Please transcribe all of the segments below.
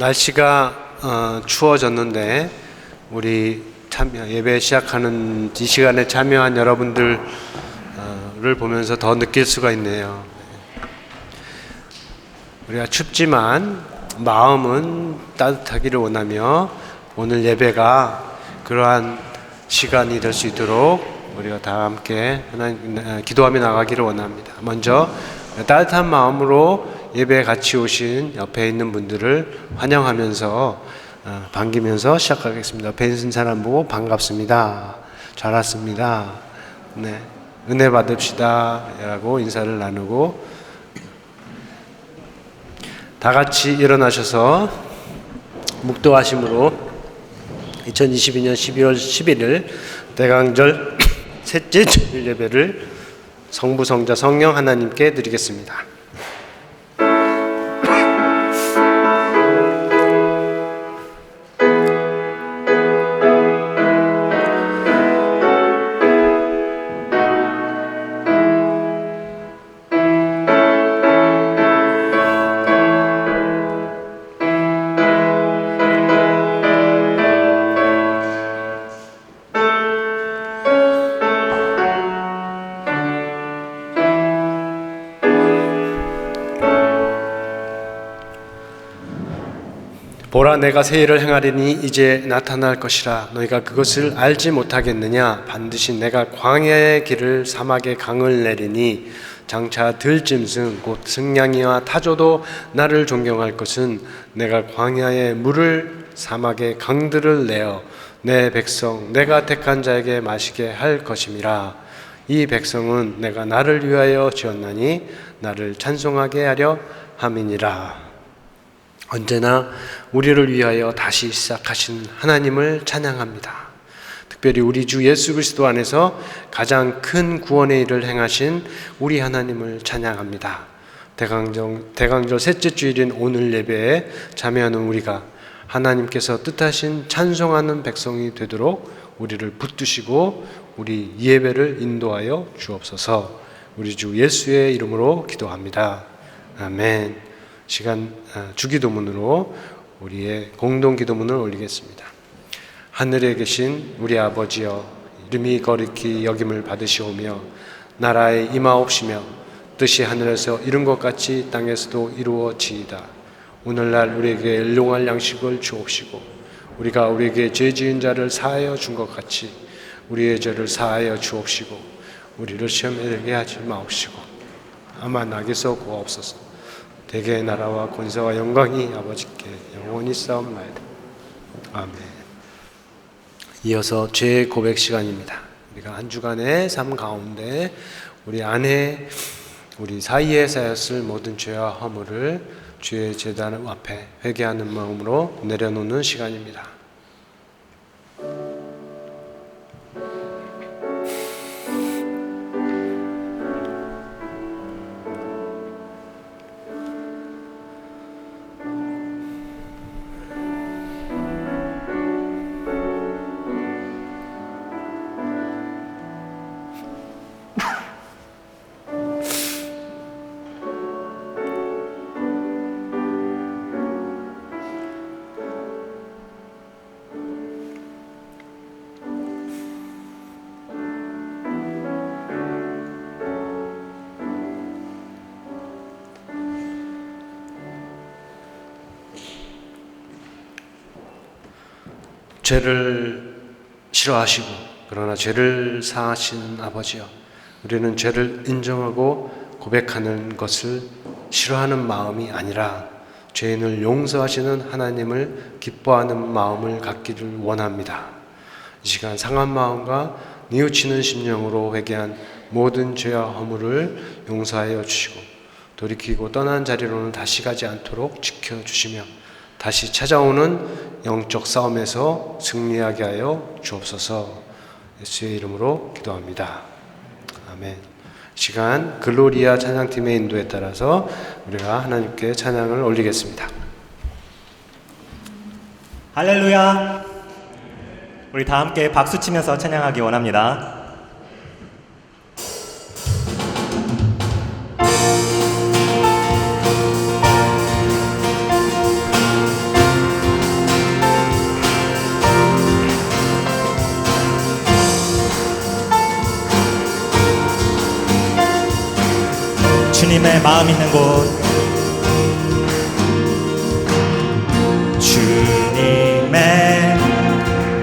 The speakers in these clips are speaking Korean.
날씨가 추워졌는데 우리 예배 시작하는 이 시간에 참여한 여러분들을 보면서 더 느낄 수가 있네요. 우리가 춥지만 마음은 따뜻하기를 원하며 오늘 예배가 그러한 시간이 될 수 있도록 우리가 다 함께 하나님 기도하며 나가기를 원합니다. 먼저 따뜻한 마음으로 예배에 같이 오신 옆에 있는 분들을 환영하면서 반기면서 시작하겠습니다. 옆에 있는 사람 보고 반갑습니다. 잘 왔습니다. 네, 은혜 받읍시다 라고 인사를 나누고 다 같이 일어나셔서 묵도하심으로 2022년 12월 11일 대강절 셋째 주일 예배를 성부, 성자, 성령 하나님께 드리겠습니다. 보라, 내가 새 일을 행하리니 이제 나타날 것이라. 너희가 그것을 알지 못하겠느냐? 반드시 내가 광야의 길을 사막의 강을 내리니 장차 들짐승 곧 승냥이와 타조도 나를 존경할 것은 내가 광야의 물을 사막의 강들을 내어 내 백성 내가 택한 자에게 마시게 할 것임이라. 이 백성은 내가 나를 위하여 지었나니 나를 찬송하게 하려 함이니라. 언제나 우리를 위하여 다시 시작하신 하나님을 찬양합니다. 특별히 우리 주 예수 그리스도 안에서 가장 큰 구원의 일을 행하신 우리 하나님을 찬양합니다. 대강절 셋째 주일인 오늘 예배에 참여하는 우리가 하나님께서 뜻하신 찬송하는 백성이 되도록 우리를 붙드시고 우리 예배를 인도하여 주옵소서. 우리 주 예수의 이름으로 기도합니다. 아멘. 시간 주기도문으로 우리의 공동 기도문을 올리겠습니다. 하늘에 계신 우리 아버지여, 이름이 거룩히 여김을 받으시오며 나라에 임하옵시며 뜻이 하늘에서 이룬 것 같이 땅에서도 이루어지이다. 오늘날 우리에게 일용할 양식을 주옵시고 우리가 우리에게 죄 지은 자를 사하여 준 것 같이 우리의 죄를 사하여 주옵시고 우리를 시험에 들게 하지 마옵시고 다만 악에서 구하옵소서. 대개의 나라와 권세와 영광이 아버지께 영원히 싸움나이다. 아멘. 이어서 죄 고백 시간입니다. 우리가 한 주간의 삶 가운데 우리 안에 우리 사이에 쌓였을 모든 죄와 허물을 주의 제단 앞에 회개하는 마음으로 내려놓는 시간입니다. 죄를 싫어하시고 그러나 죄를 사하신 아버지여, 우리는 죄를 인정하고 고백하는 것을 싫어하는 마음이 아니라 죄인을 용서하시는 하나님을 기뻐하는 마음을 갖기를 원합니다. 이 시간 상한 마음과 뉘우치는 심령으로 회개한 모든 죄와 허물을 용서하여 주시고 돌이키고 떠난 자리로는 다시 가지 않도록 지켜주시며 다시 찾아오는 영적 싸움에서 승리하게 하여 주옵소서. 예수의 이름으로 기도합니다. 아멘. 시간 글로리아 찬양팀의 인도에 따라서 우리가 하나님께 찬양을 올리겠습니다. 할렐루야. 우리 다 함께 박수 치면서 찬양하기 원합니다. 주님의 마음 있는 곳, 주님의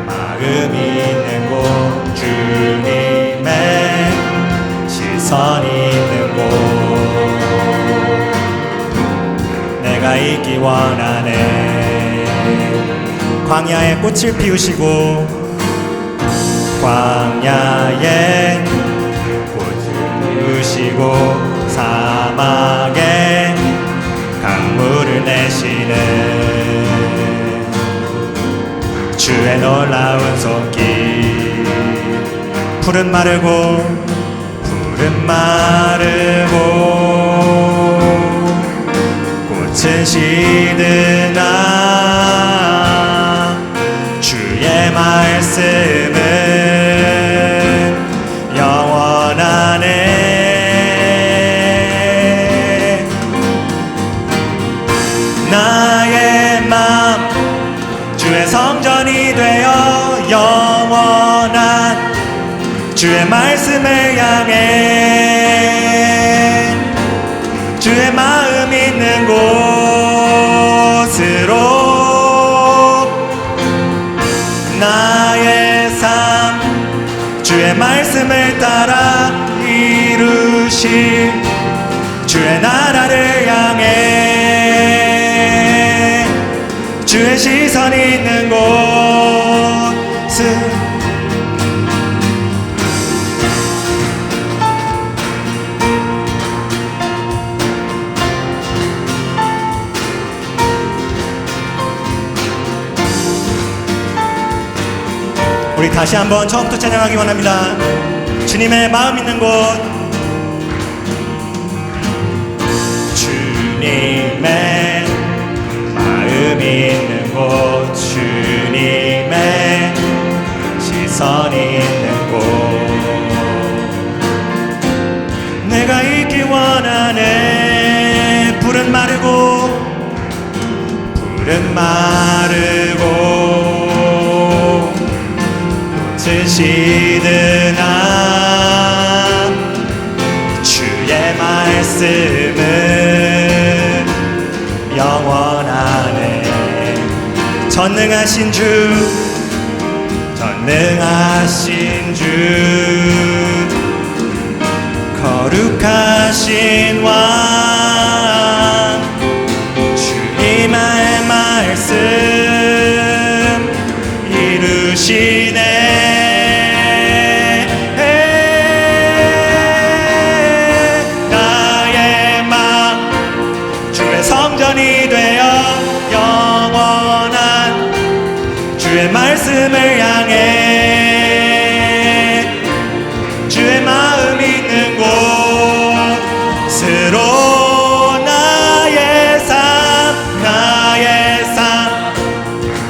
마음 있는 곳, 주님의 시선 있는 곳, 내가 있기 원하네. 광야에 꽃을 피우시고 광야에 피우시고 사막에 강물을 내시네. 주의 놀라운 손길, 푸른 마르고 푸른 마르고 꽃은 시드나 주의 말씀은 영원하네. 나의 맘 주의 성전이 되어 영원한 주의 말씀을 향해 주의 마음 있는 곳으로 나의 삶 주의 말씀을 따라 이루실 주의 나라를 향해 주의 시선 있는 곳은 우리 다시 한번 처음부터 찬양하기 원합니다. 주님의 마음 있는 곳, 주님의 마음 있는 곳, 주님의 시선 있는 곳, 내가 있기 원하네. 푸른 마르고 푸른 마르고 시드나 주의 말씀은 영원하네. 전능하신 주, 전능하신 주, 거룩하신 왕, 주님의 말씀 이루시네. 주의 말씀을 향해 주의 마음 있는 곳으로 나의 삶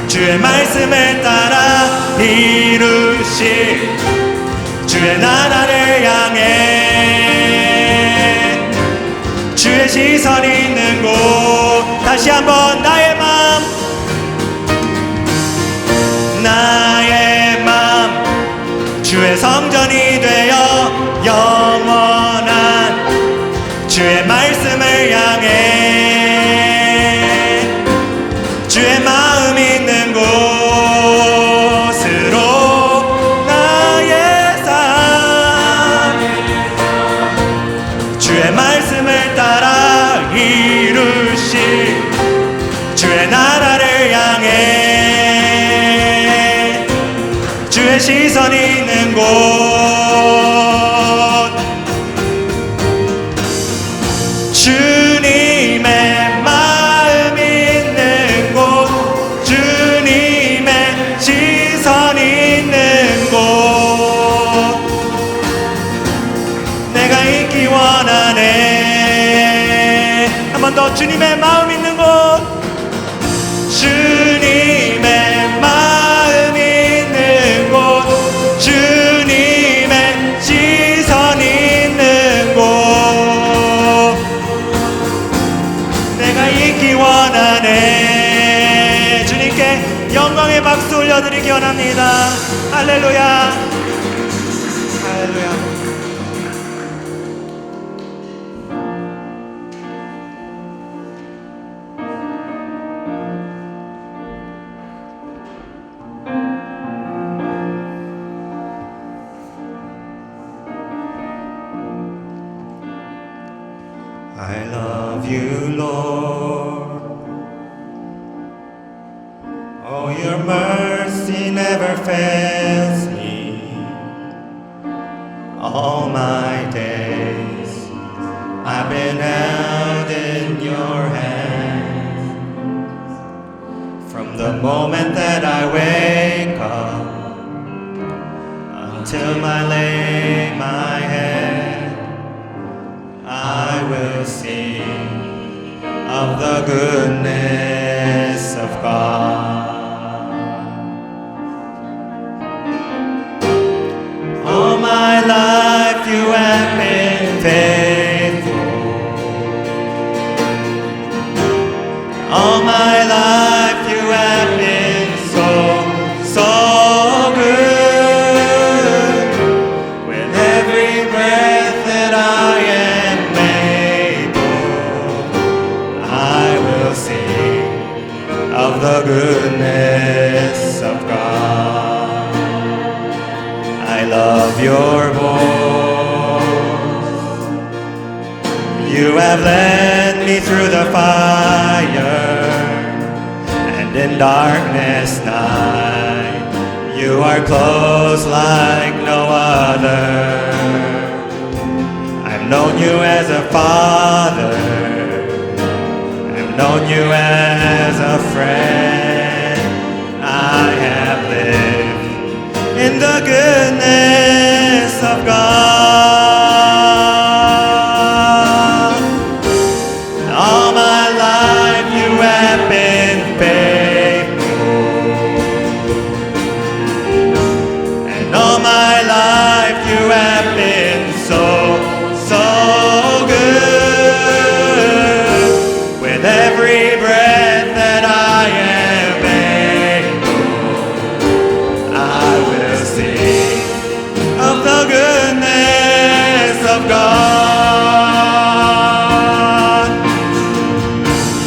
주의 말씀을 따라 이루실 주의 나라를 향해 주의 시선 있는 곳. 다시 한번 나의 마음 나의 맘 주의 성전이 되어 영원한 주의 말씀을 향해 주의 마음 있는 곳으로 나의 삶 주의 말씀을 따라 이루실 주의 나라를 향해 주의 시선 있는 곳. 주님의 마음 있는 곳, 주님의 시선 있는 곳, 내가 있기 원하네. 한 번 더 주님의 마음 있는 곳, 주님의 마음 있는 곳, 주님의 시선 있는 곳, 내가 있기 원하네. 주님께 영광의 박수 올려드리기 원합니다. 할렐루야, 할렐루야. Oh, your mercy never fails me. All my days I've been held in your hands. From the moment that I wake up until I lay my head, I will sing of the goodness of God. All my life you have been faithful. All my life you have been so, so good. With every breath that I am able, I will sing of the goodness of God. I love your voice. You have led me through the fire, and in darkness night, you are close like no other. I've known you as a father, I've known you as a friend. I have lived in the goodness of God. All my life you have been faithful, and all my life you have been so, so good. With every breath that I am able, I will sing of the goodness of God.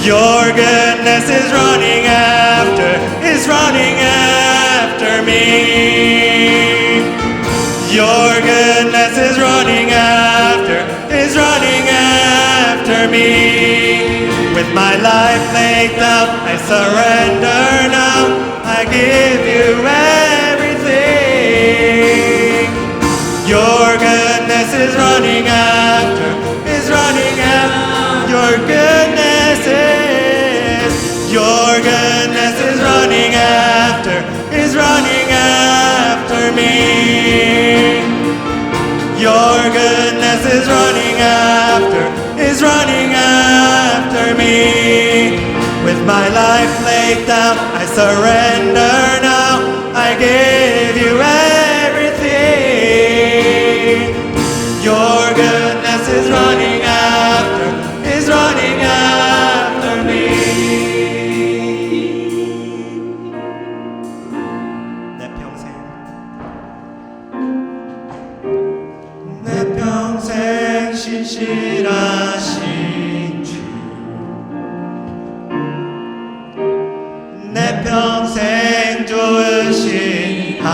Your goodness is running after me. Your goodness is running after me. With my life laid down, I surrender now. I give you everything. Your goodness is running after. Your goodness is. Your goodness is running after me. Your goodness is running after me. With my life laid down, I surrender now. I give you everything. Your goodness is running after me. 내 평생 신실하신 주, 내 평생 좋으신 하나님,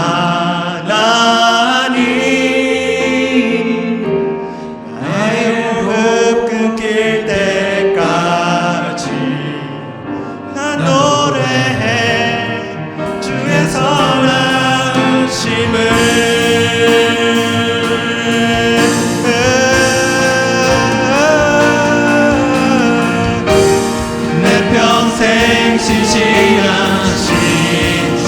나의 호흡 끊길 때까지 난 노래해 주의 선하심을. 신실하신 주,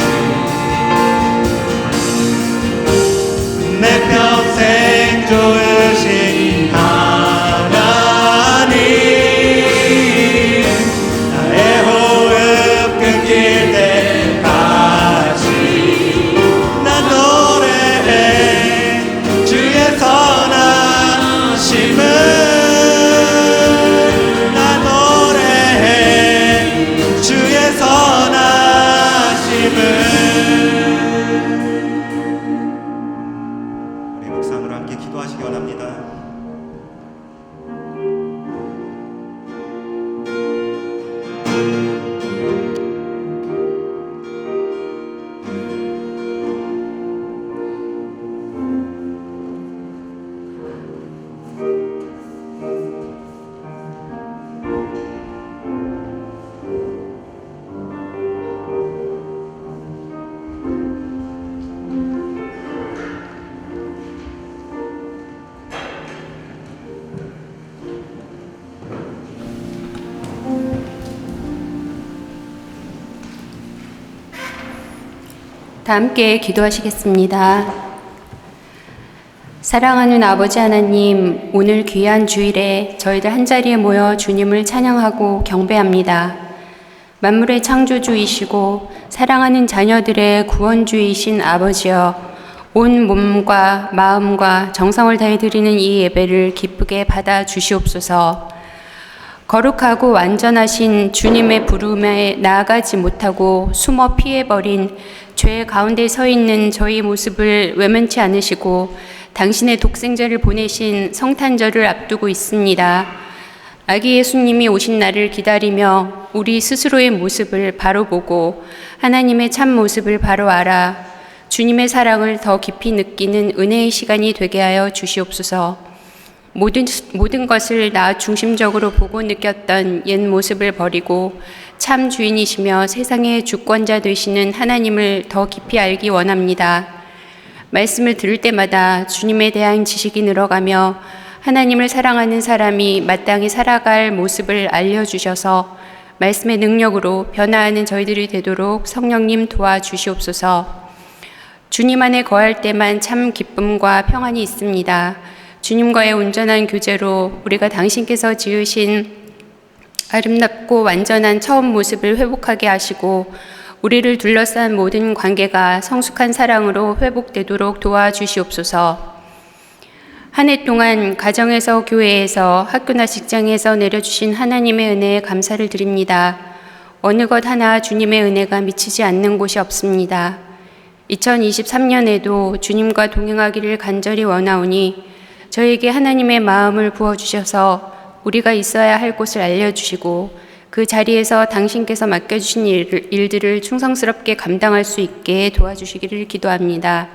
내 평생 좋으신 하나님, 나의 호흡 끊길 때까지 난 노래해 주의 선하심을. 난 노래해 주의 선하심을. 다 함께 기도하시겠습니다. 사랑하는 아버지 하나님, 오늘 귀한 주일에 저희들 한자리에 모여 주님을 찬양하고 경배합니다. 만물의 창조주이시고 사랑하는 자녀들의 구원주이신 아버지여, 온 몸과 마음과 정성을 다해 드리는 이 예배를 기쁘게 받아 주시옵소서. 거룩하고 완전하신 주님의 부름에 나아가지 못하고 숨어 피해버린 죄 가운데 서 있는 저희 모습을 외면치 않으시고 당신의 독생자를 보내신 성탄절을 앞두고 있습니다. 아기 예수님이 오신 날을 기다리며 우리 스스로의 모습을 바로 보고 하나님의 참 모습을 바로 알아 주님의 사랑을 더 깊이 느끼는 은혜의 시간이 되게 하여 주시옵소서. 모든 것을 나 중심적으로 보고 느꼈던 옛 모습을 버리고 참 주인이시며 세상의 주권자 되시는 하나님을 더 깊이 알기 원합니다. 말씀을 들을 때마다 주님에 대한 지식이 늘어가며 하나님을 사랑하는 사람이 마땅히 살아갈 모습을 알려주셔서 말씀의 능력으로 변화하는 저희들이 되도록 성령님 도와주시옵소서. 주님 안에 거할 때만 참 기쁨과 평안이 있습니다. 주님과의 온전한 교제로 우리가 당신께서 지으신 아름답고 완전한 처음 모습을 회복하게 하시고 우리를 둘러싼 모든 관계가 성숙한 사랑으로 회복되도록 도와주시옵소서. 한 해 동안 가정에서, 교회에서, 학교나 직장에서 내려주신 하나님의 은혜에 감사를 드립니다. 어느 것 하나 주님의 은혜가 미치지 않는 곳이 없습니다. 2023년에도 주님과 동행하기를 간절히 원하오니 저에게 하나님의 마음을 부어주셔서 우리가 있어야 할 곳을 알려주시고 그 자리에서 당신께서 맡겨주신 일들을 충성스럽게 감당할 수 있게 도와주시기를 기도합니다.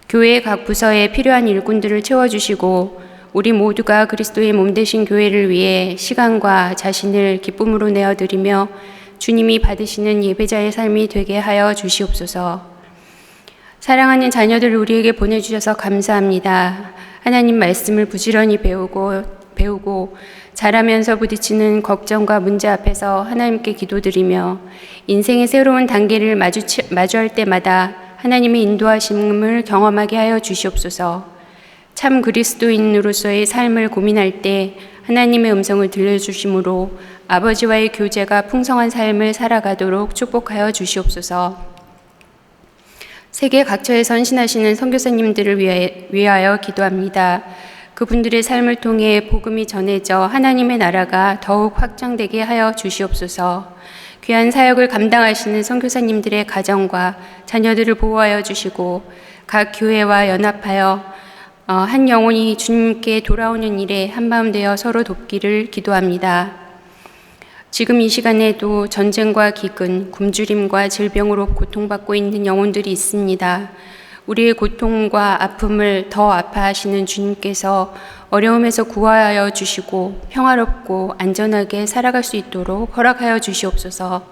교회 각 부서에 필요한 일꾼들을 채워주시고 우리 모두가 그리스도의 몸 되신 교회를 위해 시간과 자신을 기쁨으로 내어드리며 주님이 받으시는 예배자의 삶이 되게 하여 주시옵소서. 사랑하는 자녀들 우리에게 보내주셔서 감사합니다. 하나님 말씀을 부지런히 배우고 자라면서 부딪히는 걱정과 문제 앞에서 하나님께 기도드리며 인생의 새로운 단계를 마주할 때마다 하나님의 인도하심을 경험하게 하여 주시옵소서. 참 그리스도인으로서의 삶을 고민할 때 하나님의 음성을 들려주심으로 아버지와의 교제가 풍성한 삶을 살아가도록 축복하여 주시옵소서. 세계 각처에 선신하시는 선교사님들을 위하여 기도합니다. 그분들의 삶을 통해 복음이 전해져 하나님의 나라가 더욱 확장되게 하여 주시옵소서. 귀한 사역을 감당하시는 선교사님들의 가정과 자녀들을 보호하여 주시고 각 교회와 연합하여 한 영혼이 주님께 돌아오는 일에 한마음 되어 서로 돕기를 기도합니다. 지금 이 시간에도 전쟁과 기근, 굶주림과 질병으로 고통받고 있는 영혼들이 있습니다. 우리의 고통과 아픔을 더 아파하시는 주님께서 어려움에서 구하여 주시고 평화롭고 안전하게 살아갈 수 있도록 허락하여 주시옵소서.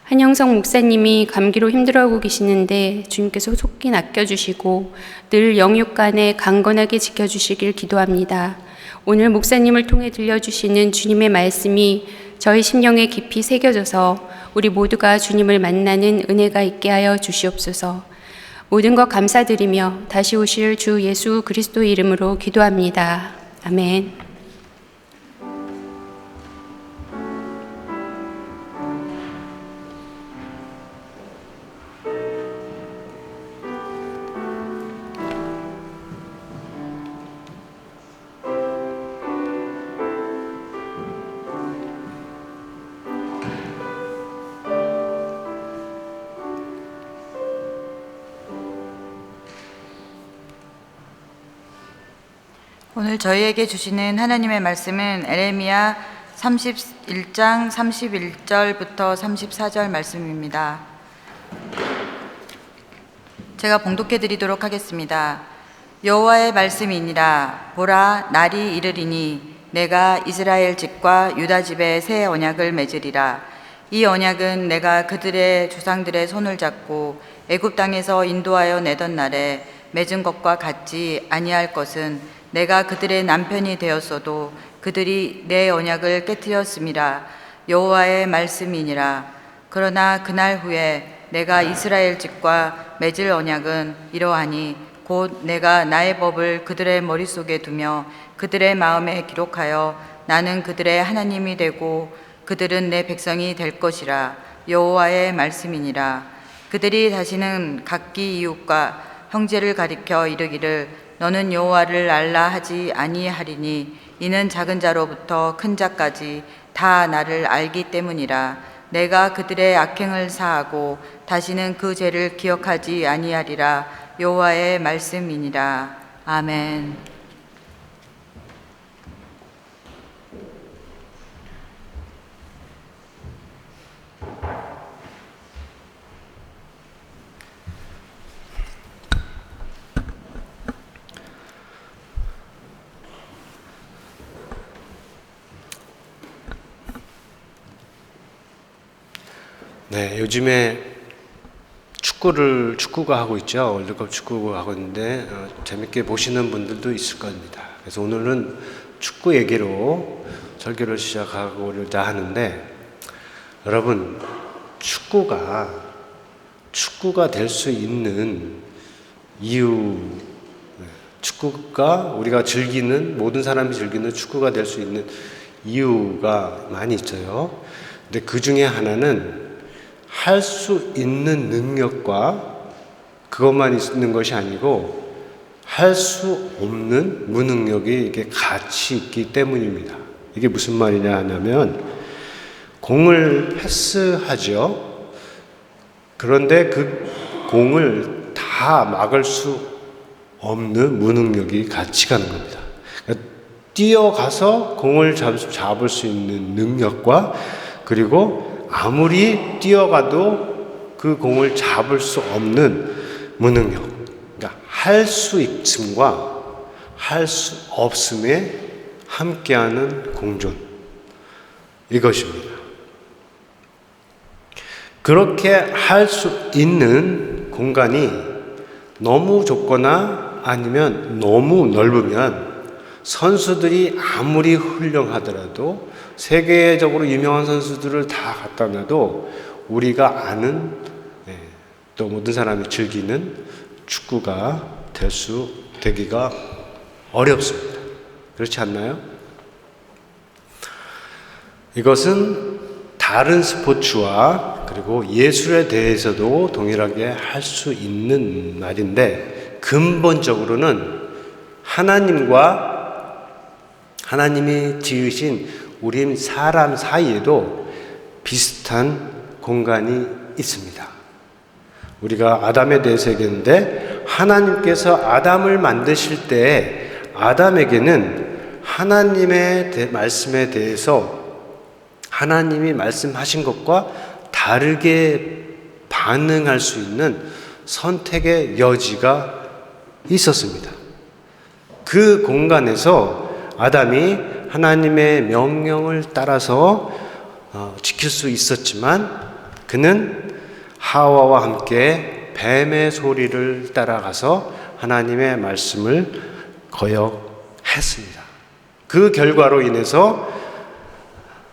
한영성 목사님이 감기로 힘들어하고 계시는데 주님께서 속히 낚여주시고 늘 영육간에 강건하게 지켜주시길 기도합니다. 오늘 목사님을 통해 들려주시는 주님의 말씀이 저희 심령에 깊이 새겨져서 우리 모두가 주님을 만나는 은혜가 있게 하여 주시옵소서. 모든 것 감사드리며 다시 오실 주 예수 그리스도의 이름으로 기도합니다. 아멘. 오늘 저희에게 주시는 하나님의 말씀은 에레미야 31장 31절부터 34절 말씀입니다. 제가 봉독해 드리도록 하겠습니다. 여호와의 말씀이니라. 보라, 날이 이르리니 내가 이스라엘 집과 유다 집에 새 언약을 맺으리라. 이 언약은 내가 그들의 조상들의 손을 잡고 애굽 땅에서 인도하여 내던 날에 맺은 것과 같지 아니할 것은 내가 그들의 남편이 되었어도 그들이 내 언약을 깨뜨렸음이라. 여호와의 말씀이니라. 그러나 그날 후에 내가 이스라엘 집과 맺을 언약은 이러하니 곧 내가 나의 법을 그들의 머릿속에 두며 그들의 마음에 기록하여 나는 그들의 하나님이 되고 그들은 내 백성이 될 것이라. 여호와의 말씀이니라. 그들이 다시는 각기 이웃과 형제를 가리켜 이르기를 너는 여호와를 알라 하지 아니하리니 이는 작은 자로부터 큰 자까지 다 나를 알기 때문이라. 내가 그들의 악행을 사하고 다시는 그 죄를 기억하지 아니하리라. 여호와의 말씀이니라. 아멘. 네, 요즘에 축구가 하고 있죠. 월드컵 축구가 하고 있는데 재밌게 보시는 분들도 있을 겁니다. 그래서 오늘은 축구 얘기로 설교를 시작하고자 하는데, 여러분, 축구가 될 수 있는 이유, 축구가 우리가 모든 사람이 즐기는 축구가 될 수 있는 이유가 많이 있어요. 근데 그 중에 하나는 할 수 있는 능력과 그것만 있는 것이 아니고 할 수 없는 무능력이 이게 같이 있기 때문입니다. 이게 무슨 말이냐 하면, 공을 패스하죠. 그런데 그 공을 다 막을 수 없는 무능력이 같이 가는 겁니다. 그러니까 뛰어가서 공을 잡을 수 있는 능력과, 그리고 아무리 뛰어가도 그 공을 잡을 수 없는 무능력, 그러니까 할 수 있음과 할 수 없음에 함께하는 공존, 이것입니다. 그렇게 할 수 있는 공간이 너무 좁거나 아니면 너무 넓으면 선수들이 아무리 훌륭하더라도, 세계적으로 유명한 선수들을 다 갖다 놔도 우리가 아는, 또 모든 사람이 즐기는 축구가 되기가 어렵습니다. 그렇지 않나요? 이것은 다른 스포츠와 그리고 예술에 대해서도 동일하게 할 수 있는 말인데, 근본적으로는 하나님이 지으신 우리 사람 사이에도 비슷한 공간이 있습니다. 우리가 아담에 대해서 얘기했는데, 하나님께서 아담을 만드실 때 아담에게는 하나님의 말씀에 대해서 하나님이 말씀하신 것과 다르게 반응할 수 있는 선택의 여지가 있었습니다. 그 공간에서 아담이 하나님의 명령을 따라서 지킬 수 있었지만, 그는 하와와 함께 뱀의 소리를 따라가서 하나님의 말씀을 거역했습니다. 그 결과로 인해서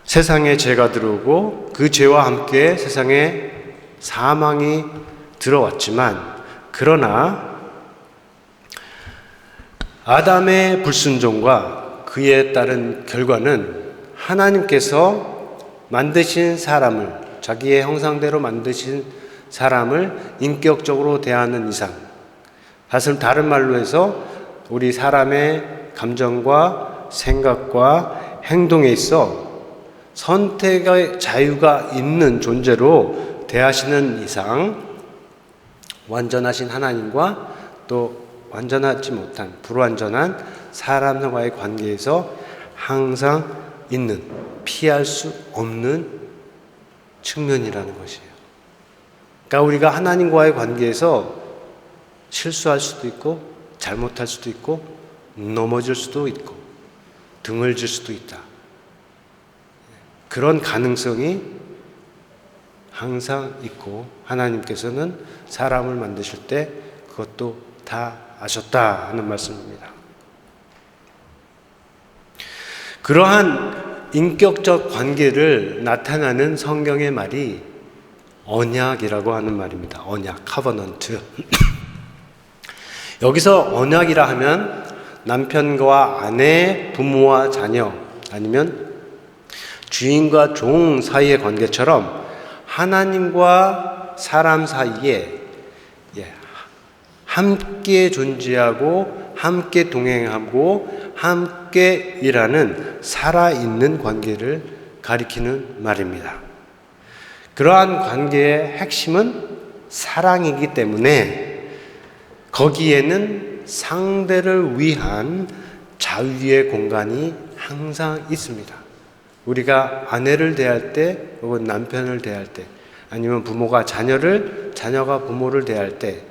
세상에 죄가 들어오고, 그 죄와 함께 세상에 사망이 들어왔지만, 그러나 아담의 불순종과 그에 따른 결과는 하나님께서 만드신 사람을, 자기의 형상대로 만드신 사람을 인격적으로 대하는 이상, 다른 말로 해서 우리 사람의 감정과 생각과 행동에 있어 선택의 자유가 있는 존재로 대하시는 이상, 완전하신 하나님과 또 완전하지 못한 불완전한 사람과의 관계에서 항상 있는, 피할 수 없는 측면이라는 것이에요. 그러니까 우리가 하나님과의 관계에서 실수할 수도 있고, 잘못할 수도 있고, 넘어질 수도 있고, 등을 질 수도 있다. 그런 가능성이 항상 있고, 하나님께서는 사람을 만드실 때 그것도 다 아셨다 하는 말씀입니다. 그러한 인격적 관계를 나타나는 성경의 말이 언약이라고 하는 말입니다. 언약, covenant. 여기서 언약이라 하면 남편과 아내, 부모와 자녀, 아니면 주인과 종 사이의 관계처럼 하나님과 사람 사이에 함께 존재하고 함께 동행하고 함께 일하는 살아있는 관계를 가리키는 말입니다. 그러한 관계의 핵심은 사랑이기 때문에 거기에는 상대를 위한 자유의 공간이 항상 있습니다. 우리가 아내를 대할 때 혹은 남편을 대할 때 아니면 부모가 자녀를, 자녀가 부모를 대할 때,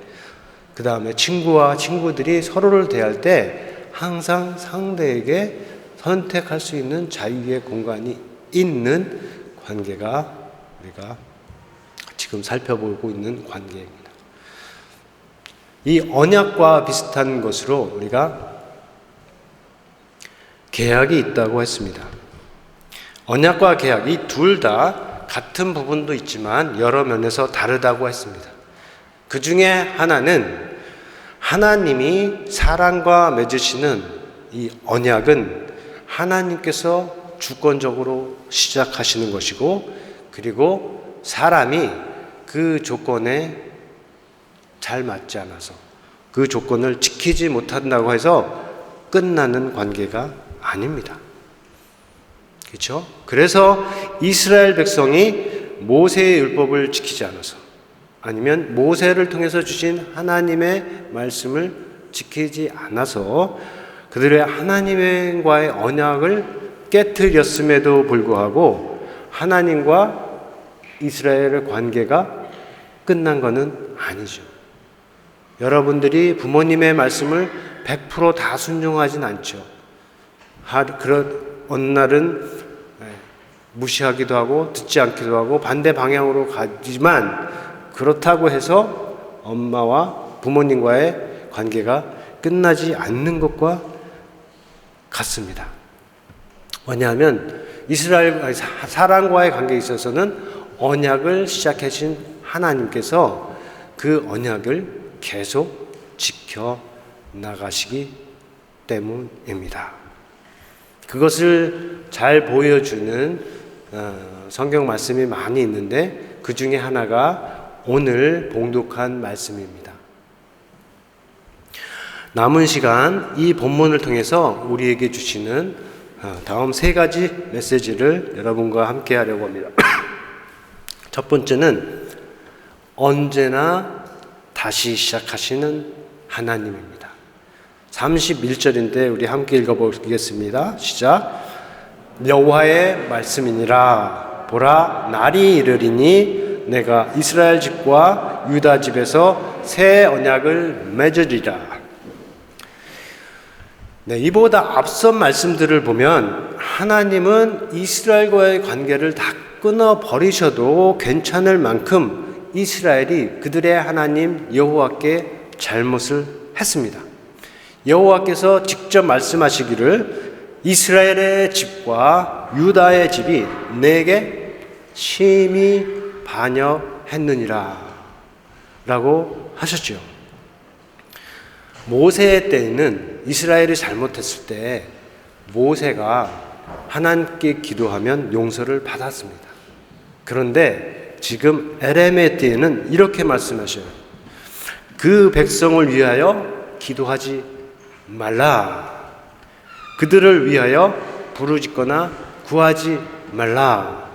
그 다음에 친구와 친구들이 서로를 대할 때 항상 상대에게 선택할 수 있는 자유의 공간이 있는 관계가 우리가 지금 살펴보고 있는 관계입니다. 이 언약과 비슷한 것으로 우리가 계약이 있다고 했습니다. 언약과 계약, 이 둘 다 같은 부분도 있지만 여러 면에서 다르다고 했습니다. 그 중에 하나는 하나님이 사람과 맺으시는 이 언약은 하나님께서 주권적으로 시작하시는 것이고, 그리고 사람이 그 조건에 잘 맞지 않아서 그 조건을 지키지 못한다고 해서 끝나는 관계가 아닙니다. 그렇죠? 그래서 이스라엘 백성이 모세의 율법을 지키지 않아서, 아니면 모세를 통해서 주신 하나님의 말씀을 지키지 않아서 그들의 하나님과의 언약을 깨트렸음에도 불구하고 하나님과 이스라엘의 관계가 끝난 것은 아니죠. 여러분들이 부모님의 말씀을 100% 다 순종하진 않죠. 어느 날은 무시하기도 하고 듣지 않기도 하고 반대 방향으로 가지만, 그렇다고 해서 엄마와 부모님과의 관계가 끝나지 않는 것과 같습니다. 왜냐하면 사람과의 관계에 있어서는 언약을 시작하신 하나님께서 그 언약을 계속 지켜 나가시기 때문입니다. 그것을 잘 보여주는 성경 말씀이 많이 있는데 그 중에 하나가 오늘 봉독한 말씀입니다. 남은 시간 이 본문을 통해서 우리에게 주시는 다음 세 가지 메시지를 여러분과 함께 하려고 합니다. 첫 번째는 언제나 다시 시작하시는 하나님입니다. 31절인데 우리 함께 읽어보겠습니다. 시작. 여호와의 말씀이니라. 보라, 날이 이르리니 내가 이스라엘 집과 유다 집에서 새 언약을 맺으리라. 이보다 앞선 말씀들을 보면 하나님은 이스라엘과의 관계를 다 끊어버리셔도 괜찮을 만큼 이스라엘이 그들의 하나님 여호와께 잘못을 했습니다. 여호와께서 직접 말씀하시기를 이스라엘의 집과 유다의 집이 내게 심히 반역했느니라 라고 하셨죠. 모세 때에는 이스라엘이 잘못했을 때 모세가 하나님께 기도하면 용서를 받았습니다. 그런데 지금 에레미야 때에는 이렇게 말씀하셔요. 그 백성을 위하여 기도하지 말라. 그들을 위하여 부르짖거나 구하지 말라.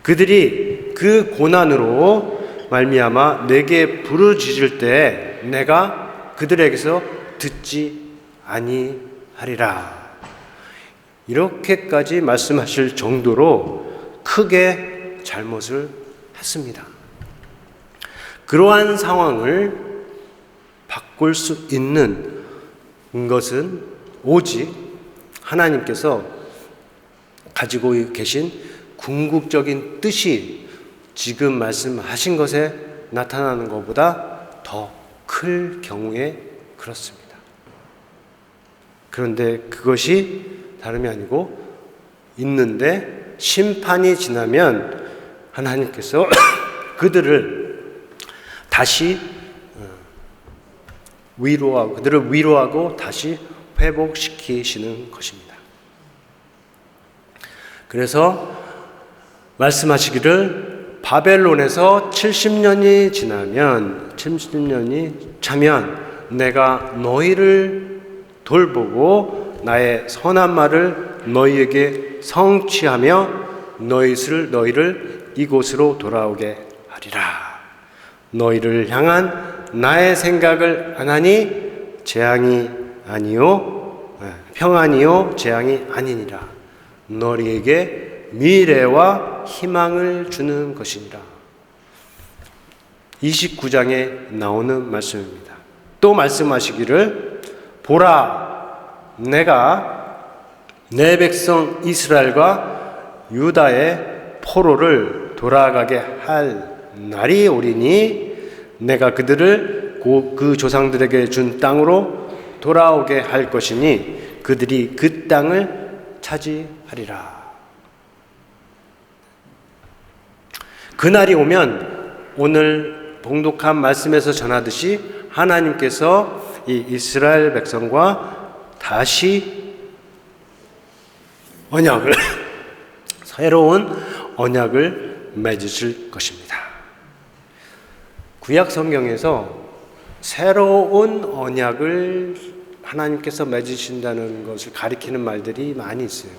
그들이 그 고난으로 말미암아 내게 부르짖을 때 내가 그들에게서 듣지 아니하리라. 이렇게까지 말씀하실 정도로 크게 잘못을 했습니다. 그러한 상황을 바꿀 수 있는 것은 오직 하나님께서 가지고 계신 궁극적인 뜻이 지금 말씀하신 것에 나타나는 것보다 더 클 경우에 그렇습니다. 그런데 그것이 다름이 아니고 있는데 심판이 지나면 하나님께서 그들을 다시 위로하고 다시 회복시키시는 것입니다. 그래서 말씀하시기를 바벨론에서 70년이 차면 내가 너희를 돌보고 나의 선한 말을 너희에게 성취하며 너희를 이곳으로 돌아오게 하리라. 너희를 향한 나의 생각을 안 하니 평안이요 재앙이 아니니라. 너희에게 미래와 희망을 주는 것이니라. 29장에 나오는 말씀입니다. 또 말씀하시기를 보라 내가 내 백성 이스라엘과 유다의 포로를 돌아가게 할 날이 오리니 내가 그들을 그 조상들에게 준 땅으로 돌아오게 할 것이니 그들이 그 땅을 차지하리라. 그날이 오면 오늘 봉독한 말씀에서 전하듯이 하나님께서 이 이스라엘 백성과 다시 새로운 언약을 맺으실 것입니다. 구약 성경에서 새로운 언약을 하나님께서 맺으신다는 것을 가리키는 말들이 많이 있어요.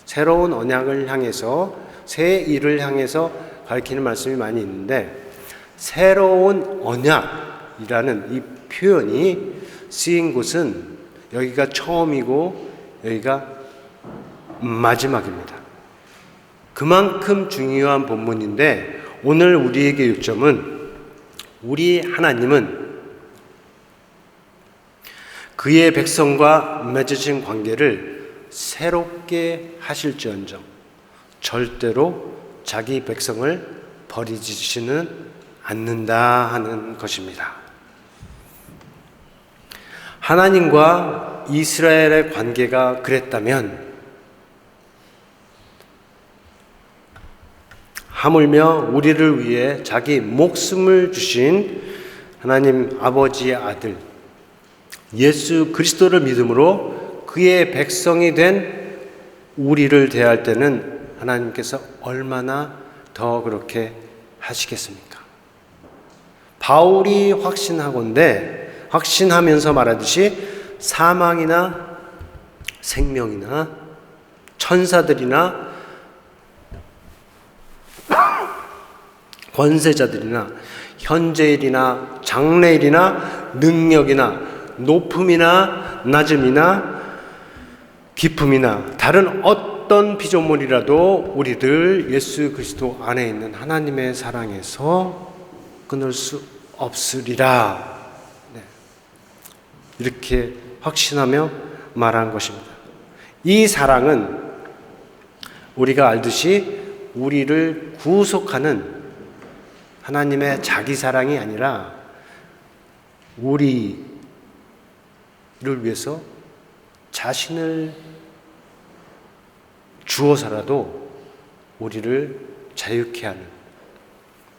새로운 언약을 향해서, 새 일을 향해서 가리키는 말씀이 많이 있는데, 새로운 언약이라는 이 표현이 쓰인 곳은 여기가 처음이고 여기가 마지막입니다. 그만큼 중요한 본문인데, 오늘 우리에게 요점은 우리 하나님은 그의 백성과 맺으신 관계를 새롭게 하실지언정 절대로 자기 백성을 버리지는 않는다 하는 것입니다. 하나님과 이스라엘의 관계가 그랬다면 하물며 우리를 위해 자기 목숨을 주신 하나님 아버지의 아들 예수 그리스도를 믿음으로 그의 백성이 된 우리를 대할 때는 하나님께서 얼마나 더 그렇게 하시겠습니까? 바울이 확신하면서 말하듯이 사망이나 생명이나 천사들이나 권세자들이나 현재일이나 장래일이나 능력이나 높음이나 낮음이나 깊음이나 다른 어떤 피조물이라도 우리들 예수 그리스도 안에 있는 하나님의 사랑에서 끊을 수 없으리라. 이렇게 확신하며 말한 것입니다. 이 사랑은 우리가 알듯이 우리를 구속하는 하나님의 자기 사랑이 아니라 우리를 위해서 자신을 주어서라도 우리를 자유케 하는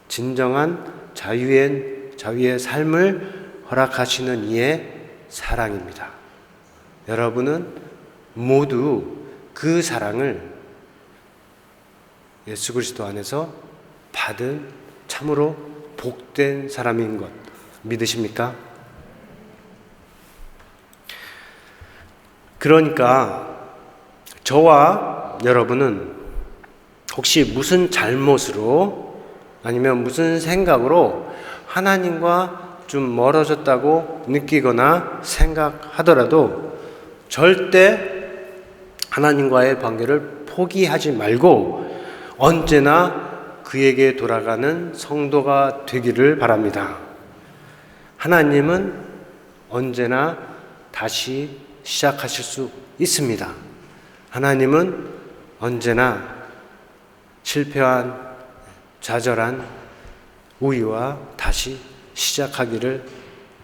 진정한 자유의 삶을 허락하시는 이의 사랑입니다. 여러분은 모두 그 사랑을 예수 그리스도 안에서 받은 참으로 복된 사람인 것 믿으십니까? 그러니까 저와 여러분은 혹시 무슨 잘못으로 아니면 무슨 생각으로 하나님과 좀 멀어졌다고 느끼거나 생각하더라도 절대 하나님과의 관계를 포기하지 말고 언제나 그에게 돌아가는 성도가 되기를 바랍니다. 하나님은 언제나 다시 시작하실 수 있습니다. 하나님은 언제나 실패한 좌절한 우리와 다시 시작하기를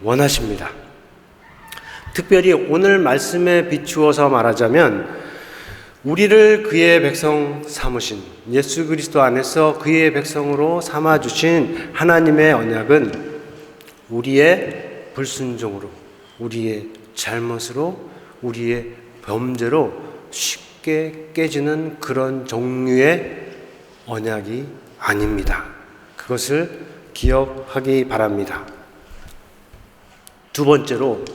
원하십니다. 특별히 오늘 말씀에 비추어서 말하자면 우리를 그의 백성 삼으신 예수 그리스도 안에서 그의 백성으로 삼아주신 하나님의 언약은 우리의 불순종으로, 우리의 잘못으로, 우리의 범죄로 쉽게 깨지는 그런 종류의 언약이 아닙니다. 그것을 기억하기 바랍니다. 두 번째로,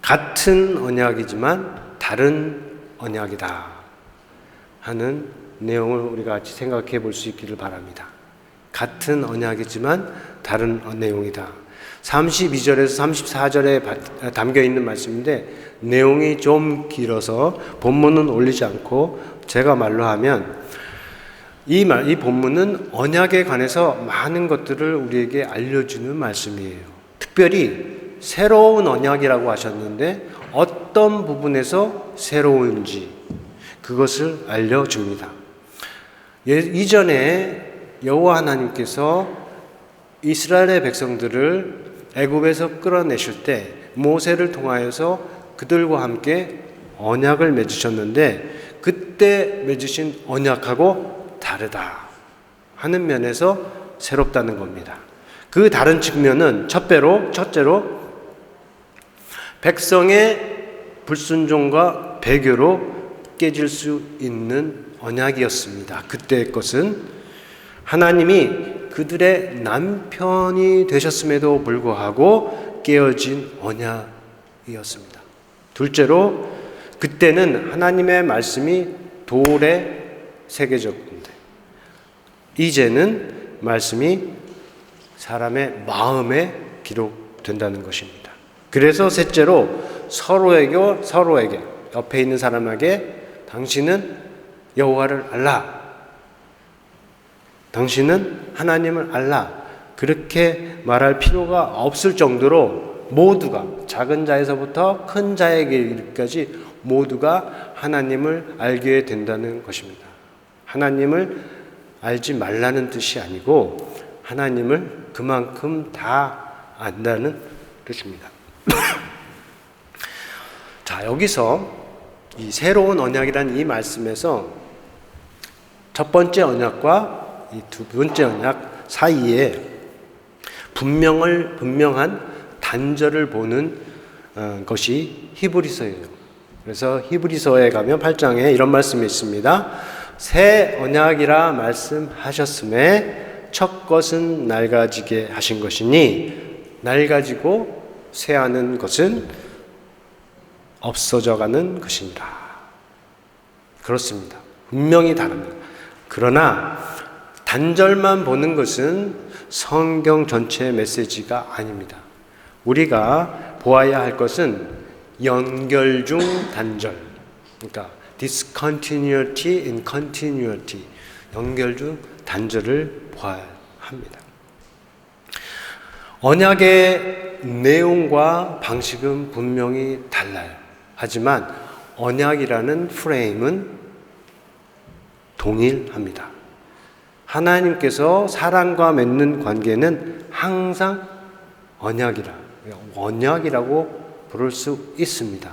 같은 언약이지만 다른 언약이다 하는 내용을 우리가 같이 생각해 볼 수 있기를 바랍니다. 같은 언약이지만 다른 내용이다. 32절에서 34절에 담겨 있는 말씀인데 내용이 좀 길어서 본문은 올리지 않고 제가 말로 하면 이 본문은 언약에 관해서 많은 것들을 우리에게 알려주는 말씀이에요. 특별히 새로운 언약이라고 하셨는데 어떤 부분에서 새로운지 그것을 알려줍니다. 이전에 여호와 하나님께서 이스라엘의 백성들을 애굽에서 끌어내실 때 모세를 통하여서 그들과 함께 언약을 맺으셨는데 그때 맺으신 언약하고 다르다 하는 면에서 새롭다는 겁니다. 그 다른 측면은 첫째로 백성의 불순종과 배교로 깨질 수 있는 언약이었습니다. 그때의 것은 하나님이 그들의 남편이 되셨음에도 불구하고 깨어진 언약이었습니다. 둘째로 그때는 하나님의 말씀이 돌에 새겨졌는데 이제는 말씀이 사람의 마음에 기록된다는 것입니다. 그래서 셋째로 서로에게 옆에 있는 사람에게 당신은 여호와를 알라, 당신은 하나님을 알라 그렇게 말할 필요가 없을 정도로 모두가 작은 자에서부터 큰 자에게 이르기까지 모두가 하나님을 알게 된다는 것입니다. 하나님을 알지 말라는 뜻이 아니고 하나님을 그만큼 다 안다는 뜻입니다. 자, 여기서 이 새로운 언약이라는 이 말씀에서 첫 번째 언약과 이 두 번째 언약 사이에 분명한 단절을 보는 것이 히브리서예요. 그래서 히브리서에 가면 8장에 이런 말씀이 있습니다. 새 언약이라 말씀하셨음에 첫 것은 낡아지게 하신 것이니 낡아지고 새하는 것은 없어져 가는 것이니라. 그렇습니다. 분명히 다릅니다. 그러나 단절만 보는 것은 성경 전체의 메시지가 아닙니다. 우리가 보아야 할 것은 연결 중 단절, 그러니까 discontinuity in continuity, 연결 중 단절을 보아야 합니다. 언약의 내용과 방식은 분명히 달라요. 하지만 언약이라는 프레임은 동일합니다. 하나님께서 사람과 맺는 관계는 항상 언약이라고 부를 수 있습니다.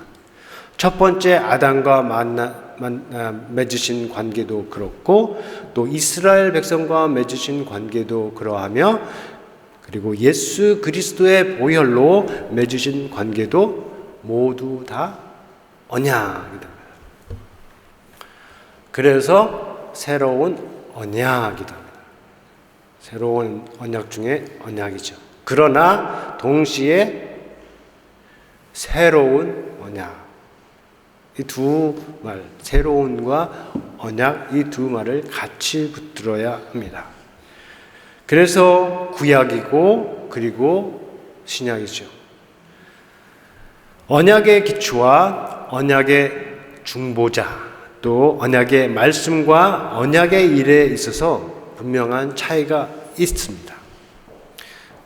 첫 번째 아담과 맺으신 관계도 그렇고 또 이스라엘 백성과 맺으신 관계도 그러하며 그리고 예수 그리스도의 보혈로 맺으신 관계도 모두 다 언약이다. 그래서 새로운 언약이다. 새로운 언약 중에 언약이죠. 그러나 동시에 새로운 언약, 이 두 말, 새로운과 언약, 이 두 말을 같이 붙들어야 합니다. 그래서 구약이고 그리고 신약이죠. 언약의 기초와 언약의 중보자, 또 언약의 말씀과 언약의 일에 있어서 분명한 차이가 있습니다.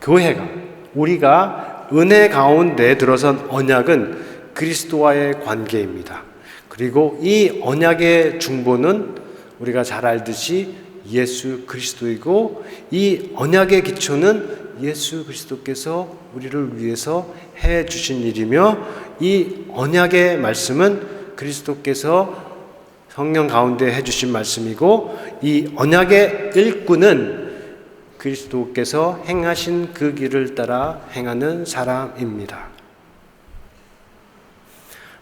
교회가, 우리가 은혜 가운데 들어선 언약은 그리스도와의 관계입니다. 그리고 이 언약의 중보는 우리가 잘 알듯이 예수 그리스도이고 이 언약의 기초는 예수 그리스도께서 우리를 위해서 해 주신 일이며 이 언약의 말씀은 그리스도께서 성령 가운데 해주신 말씀이고, 이 언약의 일꾼은 그리스도께서 행하신 그 길을 따라 행하는 사람입니다.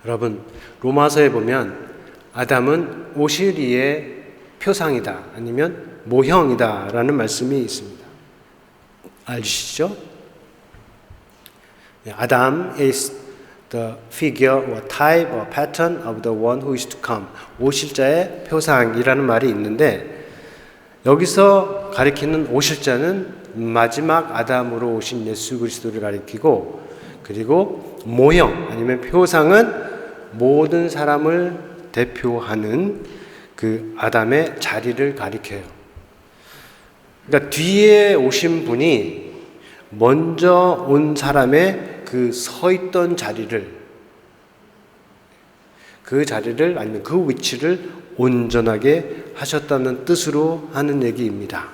여러분, 로마서에 보면 아담은 오시리의 표상이다, 아니면 모형이다 라는 말씀이 있습니다. 알으시죠? Adam is the figure or type or pattern of the one who is to come. 오실 자의 표상이라는 말이 있는데, 여기서 가리키는 오실 자는 마지막 아담으로 오신 예수 그리스도를 가리키고, 그리고 모형 아니면 표상은 모든 사람을 대표하는 그 아담의 자리를 가리켜요. 그러니까 뒤에 오신 분이 먼저 온 사람의 그 서 있던 자리를, 그 자리를 아니면 그 위치를 온전하게 하셨다는 뜻으로 하는 얘기입니다.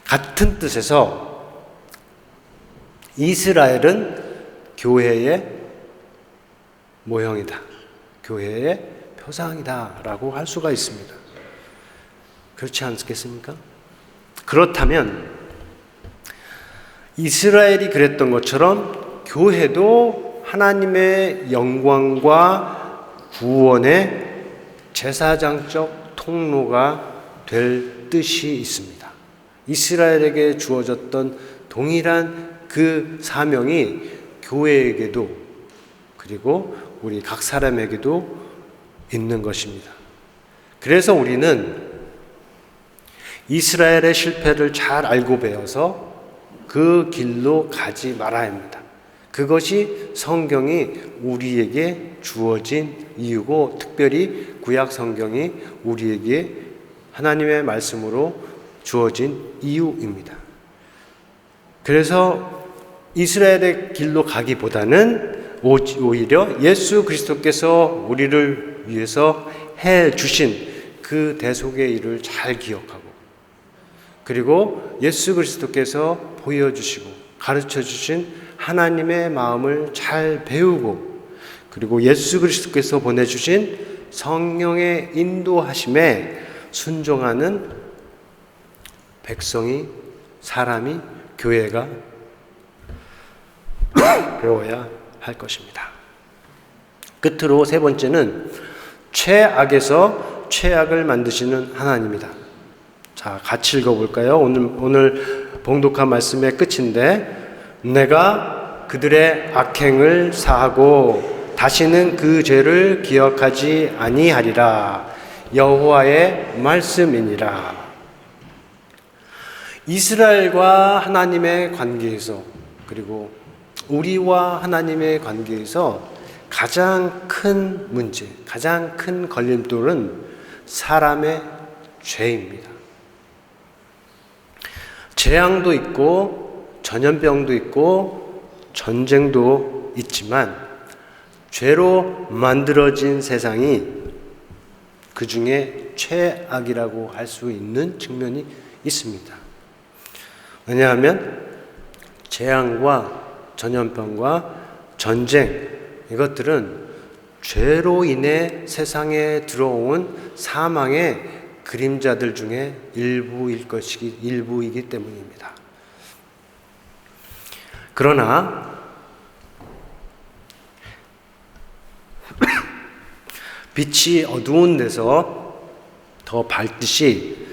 같은 뜻에서 이스라엘은 교회의 모형이다, 교회의 표상이다 라고 할 수가 있습니다. 그렇지 않겠습니까? 그렇다면 이스라엘이 그랬던 것처럼 교회도 하나님의 영광과 구원의 제사장적 통로가 될 뜻이 있습니다. 이스라엘에게 주어졌던 동일한 그 사명이 교회에게도, 그리고 우리 각 사람에게도 있는 것입니다. 그래서 우리는 이스라엘의 실패를 잘 알고 배워서 그 길로 가지 말아야 합니다. 그것이 성경이 우리에게 주어진 이유고, 특별히 구약 성경이 우리에게 하나님의 말씀으로 주어진 이유입니다. 그래서 이스라엘의 길로 가기보다는 오히려 예수 그리스도께서 우리를 위해서 해 주신 그 대속의 일을 잘 기억하고, 그리고 예수 그리스도께서 보여주시고 가르쳐 주신 하나님의 마음을 잘 배우고, 그리고 예수 그리스도께서 보내주신 성령의 인도하심에 순종하는 백성이, 사람이, 교회가 배워야 할 것입니다. 끝으로 세 번째는 최악에서 최악을 만드시는 하나님이다. 자, 같이 읽어볼까요? 오늘 봉독한 말씀의 끝인데, 내가 그들의 악행을 사하고 다시는 그 죄를 기억하지 아니하리라. 여호와의 말씀이니라. 이스라엘과 하나님의 관계에서, 그리고 우리와 하나님의 관계에서 가장 큰 문제, 가장 큰 걸림돌은 사람의 죄입니다. 재앙도 있고 전염병도 있고 전쟁도 있지만, 죄로 만들어진 세상이 그 중에 최악이라고 할 수 있는 측면이 있습니다. 왜냐하면 재앙과 전염병과 전쟁, 이것들은 죄로 인해 세상에 들어온 사망의 그림자들 중에 일부이기 때문입니다. 그러나 빛이 어두운 데서 더 밝듯이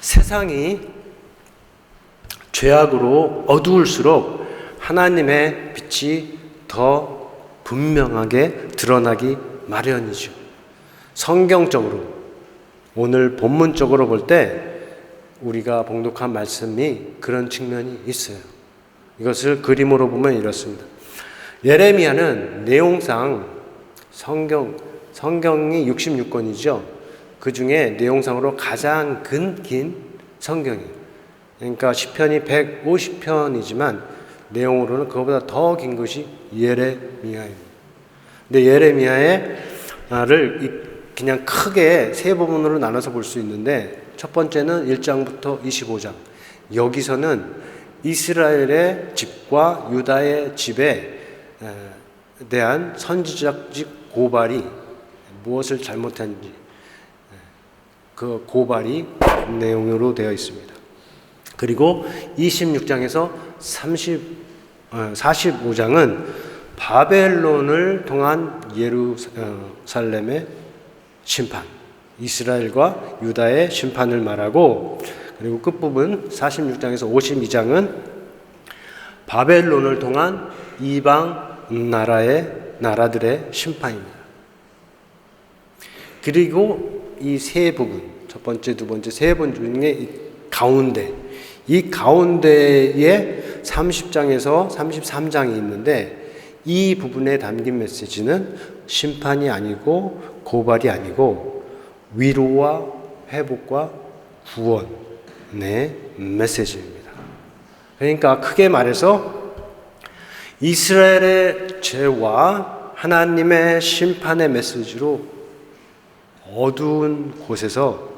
세상이 죄악으로 어두울수록 하나님의 빛이 더 분명하게 드러나기 마련이죠. 성경적으로, 오늘 본문적으로 볼 때 우리가 봉독한 말씀이 그런 측면이 있어요. 이것을 그림으로 보면 이렇습니다. 예레미야는 내용상 성경이 66권이죠. 그 중에 내용상으로 가장 긴 성경이에요. 그러니까 시편이 150편이지만 내용으로는 그거보다 더 긴 것이 예레미야입니다. 근데 예레미야를 그냥 크게 세 부분으로 나눠서 볼 수 있는데, 첫 번째는 1장부터 25장. 여기서는 이스라엘의 집과 유다의 집에 대한 선지자적 고발이 무엇을 잘못했는지 그 고발이 내용으로 되어 있습니다. 그리고 26장에서 45장은 바벨론을 통한 예루살렘의 심판, 이스라엘과 유다의 심판을 말하고, 그리고 끝부분 46장에서 52장은 바벨론을 통한 이방 나라들의 심판입니다. 그리고 이 세 부분, 첫 번째, 두 번째, 세 번 중에 이 가운데에 30장에서 33장이 있는데, 이 부분에 담긴 메시지는 심판이 아니고 고발이 아니고 위로와 회복과 구원의 메시지입니다. 그러니까 크게 말해서 이스라엘의 죄와 하나님의 심판의 메시지로 어두운 곳에서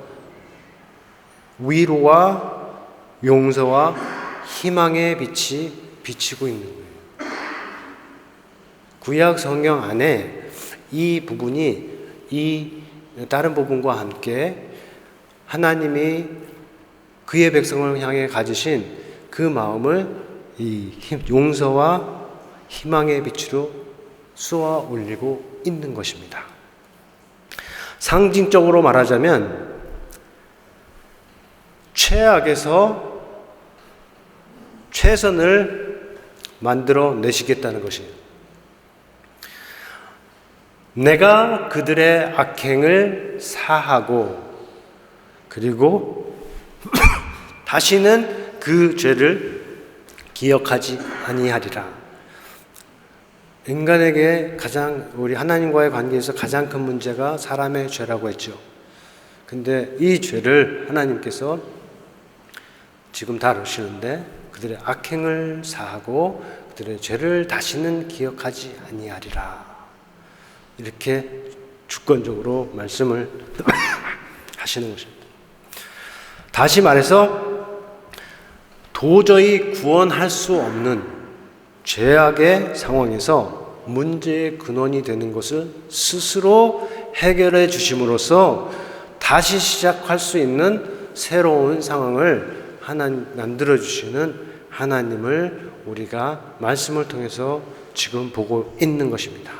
위로와 용서와 희망의 빛이 비치고 있는 거예요. 구약 성경 안에 이 부분이 이 다른 부분과 함께 하나님이 그의 백성을 향해 가지신 그 마음을 이 용서와 희망의 빛으로 쏘아 올리고 있는 것입니다. 상징적으로 말하자면 최악에서 최선을 만들어 내시겠다는 것이에요. 내가 그들의 악행을 사하고 그리고 다시는 그 죄를 기억하지 아니하리라. 인간에게 우리 하나님과의 관계에서 가장 큰 문제가 사람의 죄라고 했죠. 근데 이 죄를 하나님께서 지금 다루시는데 그들의 악행을 사하고 그들의 죄를 다시는 기억하지 아니하리라. 이렇게 주권적으로 말씀을 하시는 것입니다. 다시 말해서 도저히 구원할 수 없는 죄악의 상황에서 문제의 근원이 되는 것을 스스로 해결해 주심으로써 다시 시작할 수 있는 새로운 상황을 만들어 주시는 하나님을 우리가 말씀을 통해서 지금 보고 있는 것입니다.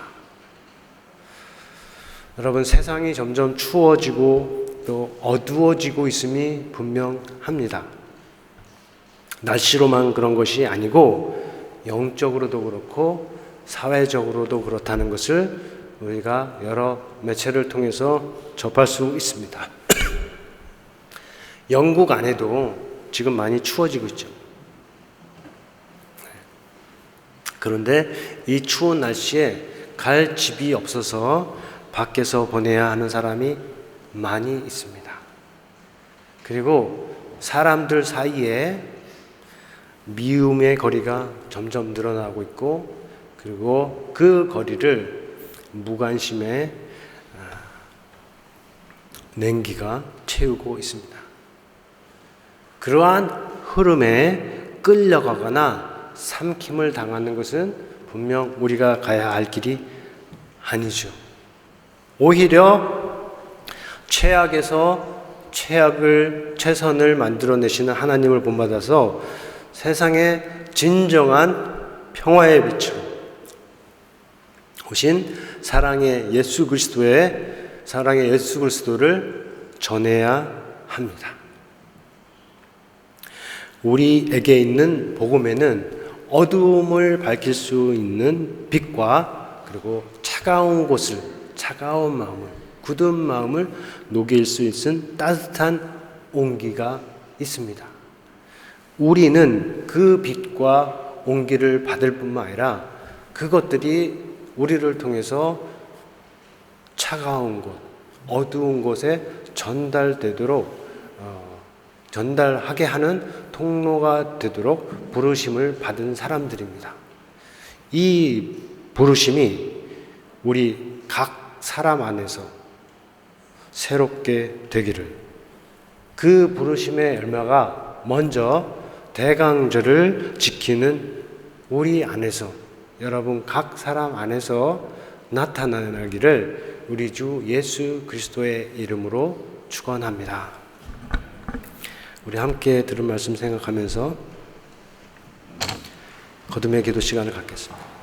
여러분, 세상이 점점 추워지고 또 어두워지고 있음이 분명합니다. 날씨로만 그런 것이 아니고 영적으로도 그렇고 사회적으로도 그렇다는 것을 우리가 여러 매체를 통해서 접할 수 있습니다. 영국 안에도 지금 많이 추워지고 있죠. 그런데 이 추운 날씨에 갈 집이 없어서 밖에서 보내야 하는 사람이 많이 있습니다. 그리고 사람들 사이에 미움의 거리가 점점 늘어나고 있고, 그리고 그 거리를 무관심의 냉기가 채우고 있습니다. 그러한 흐름에 끌려가거나 삼킴을 당하는 것은 분명 우리가 가야 할 길이 아니죠. 오히려 최악에서 최선을 만들어내시는 하나님을 본받아서 세상에 진정한 평화의 빛으로 오신 사랑의 예수 그리스도를 전해야 합니다. 우리에게 있는 복음에는 어두움을 밝힐 수 있는 빛과 그리고 차가운 마음을, 굳은 마음을 녹일 수 있는 따뜻한 온기가 있습니다. 우리는 그 빛과 온기를 받을 뿐만 아니라 그것들이 우리를 통해서 차가운 곳, 어두운 곳에 전달하게 하는 통로가 되도록 부르심을 받은 사람들입니다. 이 부르심이 우리 각 사람 안에서 새롭게 되기를, 그 부르심의 열매가 먼저 대강절을 지키는 우리 안에서, 여러분 각 사람 안에서 나타나기를 우리 주 예수 그리스도의 이름으로 축원합니다. 우리 함께 들은 말씀 생각하면서 거듭의 기도 시간을 갖겠습니다.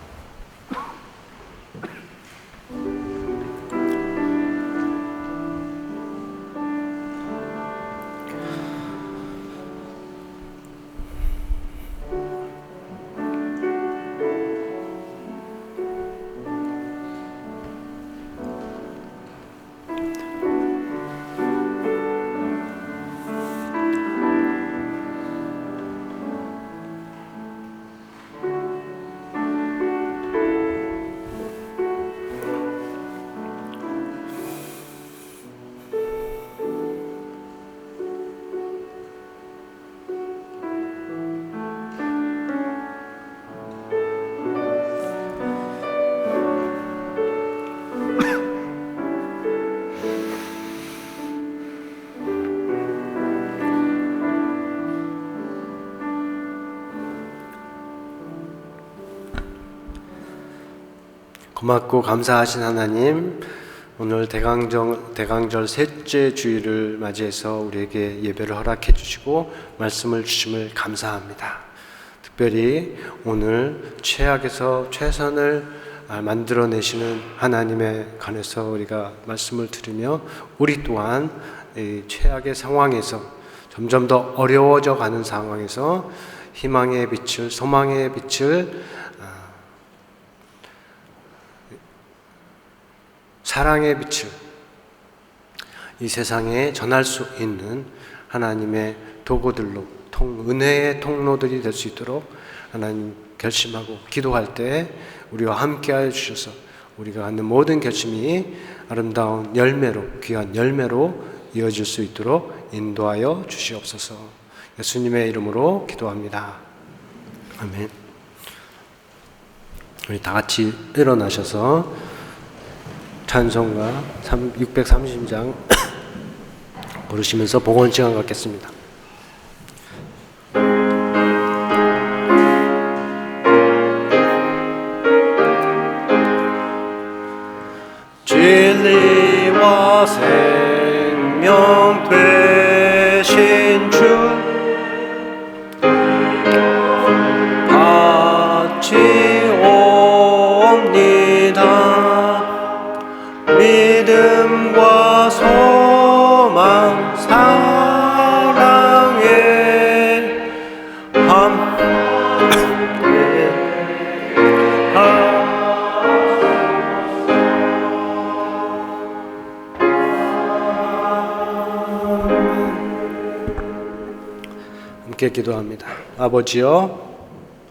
고맙고 감사하신 하나님, 오늘 대강절 셋째 주일을 맞이해서 우리에게 예배를 허락해 주시고 말씀을 주심을 감사합니다. 특별히 오늘 최악에서 최선을 만들어내시는 하나님에 관해서 우리가 말씀을 들으며 우리 또한 이 최악의 상황에서 점점 더 어려워져 가는 상황에서 희망의 빛을, 소망의 빛을, 사랑의 빛을 이 세상에 전할 수 있는 하나님의 도구들로 은혜의 통로들이 될 수 있도록 하나님 결심하고 기도할 때 우리와 함께하여 주셔서 우리가 하는 모든 결심이 아름다운 열매로, 귀한 열매로 이어질 수 있도록 인도하여 주시옵소서. 예수님의 이름으로 기도합니다. 아멘. 우리 다 같이 일어나셔서 찬송가 630장 부르시면서 복원 시간 갖겠습니다. 진리와 생명 되신 주 바치옵니다. 믿음과 소망 사랑에 함께 기도합니다. 아버지여,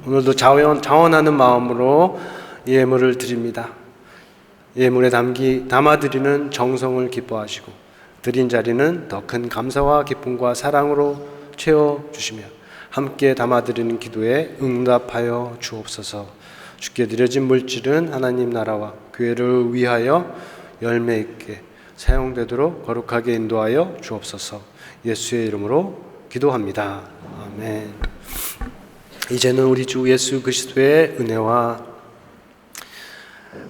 오늘도 자원하는 마음으로 예물을 드립니다. 예물에 담아드리는 정성을 기뻐하시고 드린 자리는 더 큰 감사와 기쁨과 사랑으로 채워주시며 함께 담아드리는 기도에 응답하여 주옵소서. 주께 드려진 물질은 하나님 나라와 교회를 위하여 열매 있게 사용되도록 거룩하게 인도하여 주옵소서. 예수의 이름으로 기도합니다. 아멘. 이제는 우리 주 예수 그리스도의 은혜와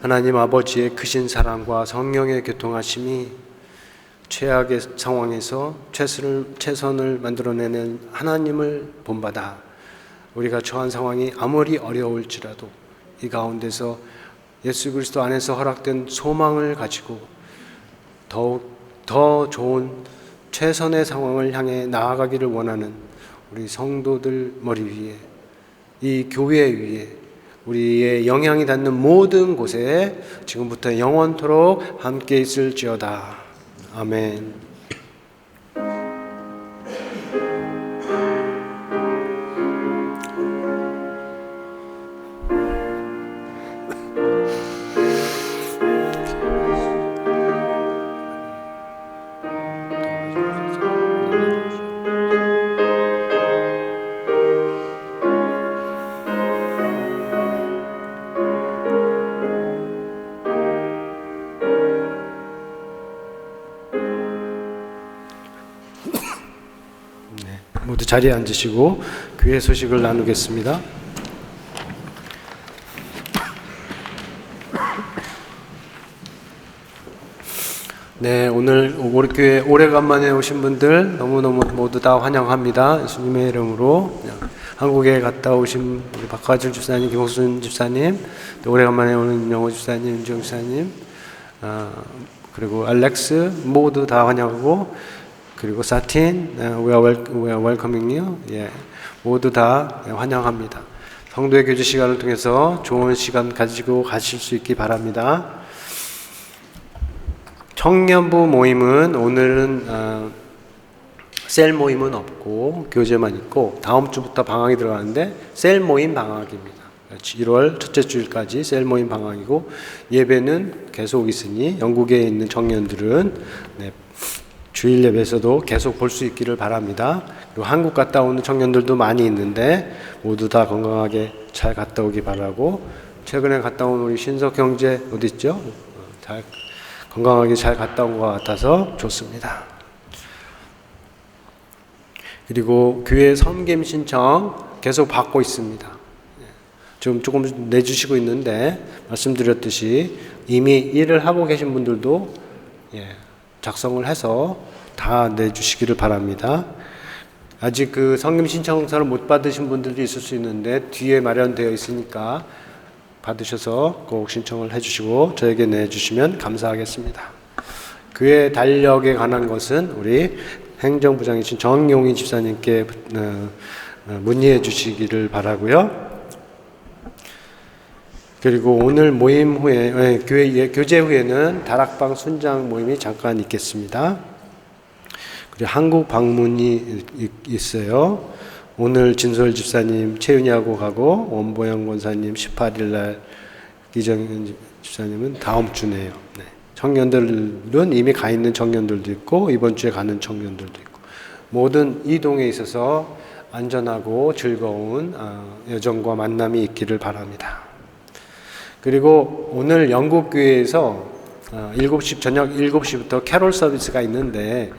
하나님 아버지의 크신 사랑과 성령의 교통하심이 최악의 상황에서 최선을 만들어내는 하나님을 본받아 우리가 처한 상황이 아무리 어려울지라도 이 가운데서 예수 그리스도 안에서 허락된 소망을 가지고 더욱 더 좋은 최선의 상황을 향해 나아가기를 원하는 우리 성도들 머리 위에, 이 교회 위에, 우리의 영향이 닿는 모든 곳에 지금부터 영원토록 함께 있을지어다. 아멘. 모두 자리에 앉으시고 교회 소식을 나누겠습니다. 네, 오늘 우리 교회 오래간만에 오신 분들 너무너무 모두 다 환영합니다. 예수님의 이름으로. 한국에 갔다 오신 우리 박화준 집사님, 김옥순 집사님, 또 오래간만에 오는 영호 집사님, 윤정 집사님, 그리고 알렉스 모두 다 환영하고, 그리고 사틴, we are welcoming you. 예, 모두 다 환영합니다. 성도의 교제 시간을 통해서 좋은 시간 가지고 가실 수 있기 바랍니다. 청년부 모임은 오늘은 셀 모임은 없고 교제만 있고, 다음 주부터 방학이 들어가는데 셀 모임 방학입니다. 1월 첫째 주일까지 셀 모임 방학이고, 예배는 계속 있으니 영국에 있는 청년들은 주일 예배에서도 계속 볼 수 있기를 바랍니다. 그리고 한국 갔다 오는 청년들도 많이 있는데 모두 다 건강하게 잘 갔다 오기 바라고, 최근에 갔다 온 우리 신석 형제 어디 있죠? 건강하게 잘 갔다 온 것 같아서 좋습니다. 그리고 교회 섬김 신청 계속 받고 있습니다. 지금 조금 내주시고 있는데, 말씀드렸듯이 이미 일을 하고 계신 분들도 작성을 해서 다 내주시기를 바랍니다. 아직 그 섬김 신청서를 못 받으신 분들도 있을 수 있는데 뒤에 마련되어 있으니까 받으셔서 꼭 신청을 해주시고 저에게 내주시면 감사하겠습니다. 교회 달력에 관한 것은 우리 행정부장이신 정용희 집사님께 문의해 주시기를 바라고요. 그리고 오늘 모임 후에, 교제 후에는 다락방 순장 모임이 잠깐 있겠습니다. 그리고 한국 방문이 있어요. 오늘 진솔 집사님 최윤희하고 가고, 원보영 권사님 18일 날, 이정현 집사님은 다음 주네요. 네. 청년들은 이미 가 있는 청년들도 있고 이번 주에 가는 청년들도 있고, 모든 이동에 있어서 안전하고 즐거운 여정과 만남이 있기를 바랍니다. 그리고 오늘 영국교회에서 저녁 7시부터 캐롤 서비스가 있는데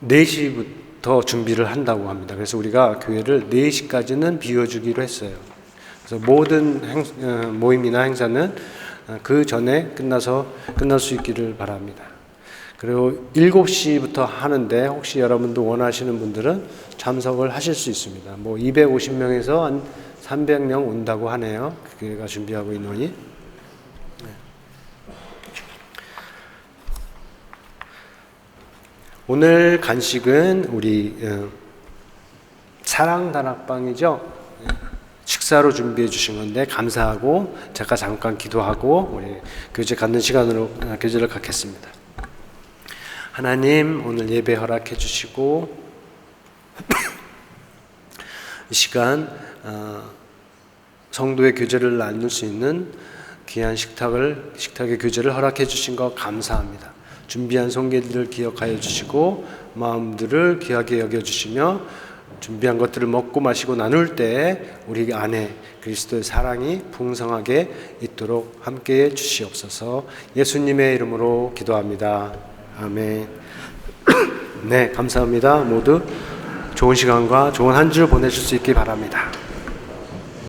4시부터 준비를 한다고 합니다. 그래서 우리가 교회를 4시까지는 비워주기로 했어요. 그래서 모든 모임이나 행사는 그 전에 끝날 수 있기를 바랍니다. 그리고 7시부터 하는데 혹시 여러분도 원하시는 분들은 참석을 하실 수 있습니다. 250명에서 한 300명 온다고 하네요. 교회가 준비하고 인원이. 오늘 간식은 우리 사랑 다락방이죠. 식사로 준비해 주신 건데 감사하고, 제가 잠깐 기도하고 우리 교제 갖는 시간으로 교제를 갖겠습니다. 하나님, 오늘 예배 허락해 주시고 이 시간 성도의 교제를 나눌 수 있는 귀한 식탁의 교제를 허락해 주신 것 감사합니다. 준비한 손길들을 기억하여 주시고 마음들을 귀하게 여겨주시며, 준비한 것들을 먹고 마시고 나눌 때 우리 안에 그리스도의 사랑이 풍성하게 있도록 함께해 주시옵소서. 예수님의 이름으로 기도합니다. 아멘. 네, 감사합니다. 모두 좋은 시간과 좋은 한 주 보내실 수 있기 바랍니다.